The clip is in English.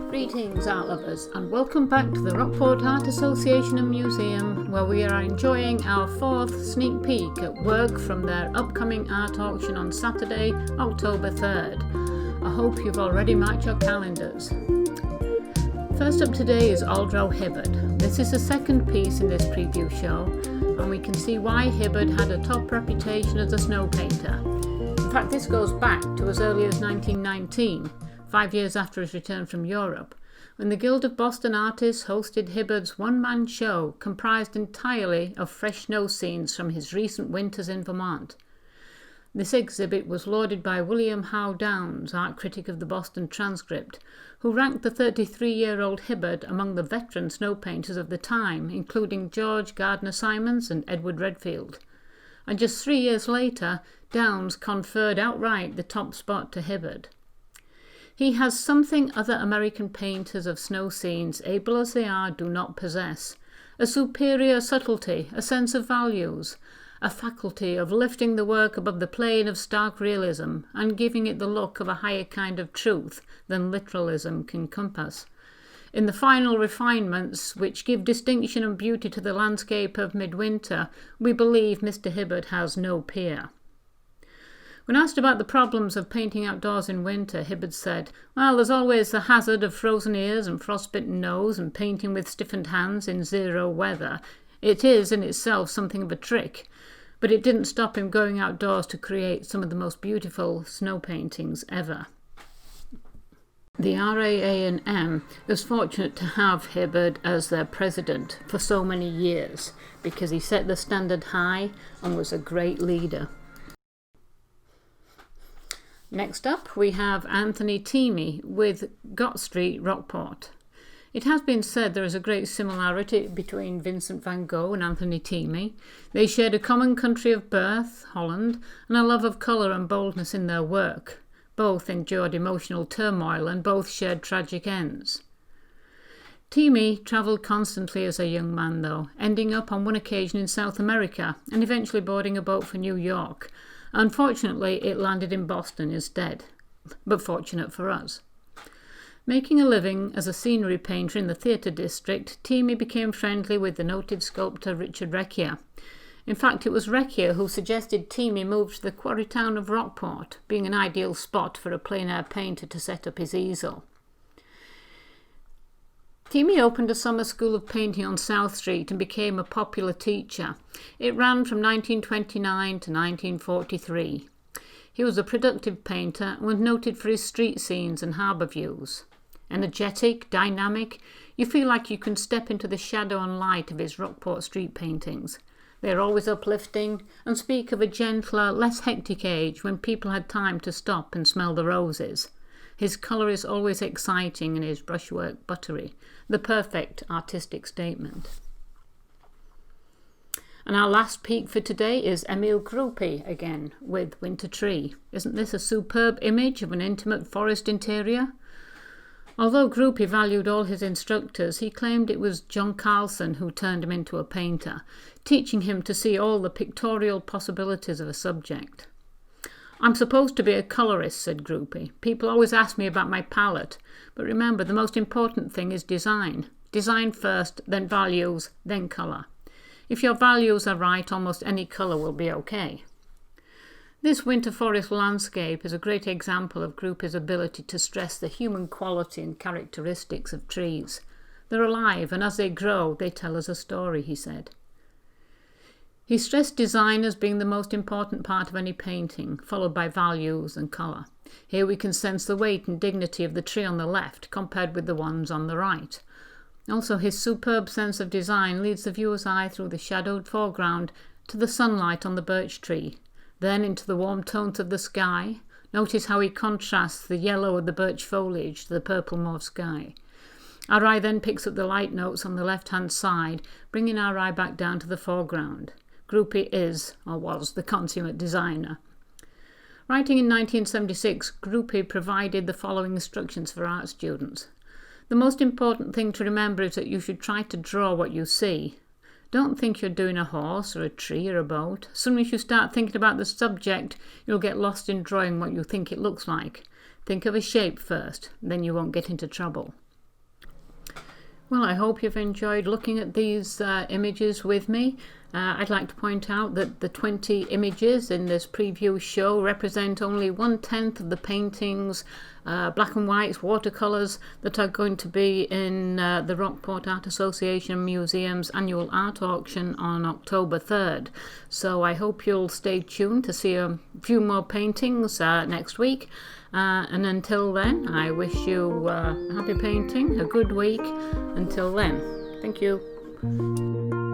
Greetings art lovers and welcome back to the Rockport Art Association and Museum, where we are enjoying our fourth sneak peek at work from their upcoming art auction on Saturday, October 3rd. I hope you've already marked your calendars. First up today is Aldrow Hibbard. This is the second piece in this preview show, and we can see why Hibbard had a top reputation as a snow painter. In fact, this goes back to as early as 1919. 5 years after his return from Europe, when the Guild of Boston Artists hosted Hibbard's one-man show comprised entirely of fresh snow scenes from his recent winters in Vermont. This exhibit was lauded by William Howe Downes, art critic of the Boston Transcript, who ranked the 33-year-old Hibbard among the veteran snow painters of the time, including George Gardner Simons and Edward Redfield. And just 3 years later, Downes conferred outright the top spot to Hibbard. He has something other American painters of snow scenes, able as they are, do not possess. A superior subtlety, a sense of values, a faculty of lifting the work above the plane of stark realism and giving it the look of a higher kind of truth than literalism can compass. In the final refinements which give distinction and beauty to the landscape of midwinter, we believe Mr. Hibbard has no peer. When asked about the problems of painting outdoors in winter, Hibbard said, "Well, there's always the hazard of frozen ears and frostbitten nose and painting with stiffened hands in zero weather. It is in itself something of a trick, but it didn't stop him going outdoors to create some of the most beautiful snow paintings ever." The RAA&M was fortunate to have Hibbard as their president for so many years because he set the standard high and was a great leader. Next up, we have Anthony Tiemi with Gott Street, Rockport. It has been said there is a great similarity between Vincent van Gogh and Anthony Tiemi. They shared a common country of birth, Holland, and a love of colour and boldness in their work. Both endured emotional turmoil and both shared tragic ends. Tiemi travelled constantly as a young man though, ending up on one occasion in South America and eventually boarding a boat for New York. Unfortunately, it landed in Boston instead, but fortunate for us. Making a living as a scenery painter in the theatre district, Tiemi became friendly with the noted sculptor Richard Recchier. In fact, it was Recchier who suggested Tiemi move to the quarry town of Rockport, being an ideal spot for a plein-air painter to set up his easel. Tiemi opened a summer school of painting on South Street and became a popular teacher. It ran from 1929 to 1943. He was a productive painter and was noted for his street scenes and harbour views. Energetic, dynamic, you feel like you can step into the shadow and light of his Rockport street paintings. They are always uplifting and speak of a gentler, less hectic age when people had time to stop and smell the roses. His colour is always exciting and his brushwork buttery, the perfect artistic statement. And our last peek for today is Emil Greiner again with Winter Tree. Isn't this a superb image of an intimate forest interior? Although Greiner valued all his instructors, he claimed it was John Carlson who turned him into a painter, teaching him to see all the pictorial possibilities of a subject. "I'm supposed to be a colourist," said Greiner. "People always ask me about my palette, but remember the most important thing is design. Design first, then values, then colour. If your values are right, almost any colour will be okay." This winter forest landscape is a great example of Greiner's ability to stress the human quality and characteristics of trees. They're alive, and as they grow, they tell us a story, he said. He stressed design as being the most important part of any painting, followed by values and colour. Here we can sense the weight and dignity of the tree on the left compared with the ones on the right. Also, his superb sense of design leads the viewer's eye through the shadowed foreground to the sunlight on the birch tree, then into the warm tones of the sky. Notice how he contrasts the yellow of the birch foliage to the purple mauve sky. Our eye then picks up the light notes on the left-hand side, bringing our eye back down to the foreground. Greiner is, or was, the consummate designer. Writing in 1976, Greiner provided the following instructions for art students. The most important thing to remember is that you should try to draw what you see. Don't think you're doing a horse or a tree or a boat. As soon as you start thinking about the subject, you'll get lost in drawing what you think it looks like. Think of a shape first, then you won't get into trouble. Well, I hope you've enjoyed looking at these images with me. I'd like to point out that the 20 images in this preview show represent only 1/10 of the paintings, black and whites, watercolours that are going to be in the Rockport Art Association Museum's annual art auction on October 3rd. So I hope you'll stay tuned to see a few more paintings next week. And until then, I wish you happy painting, a good week. Until then, thank you.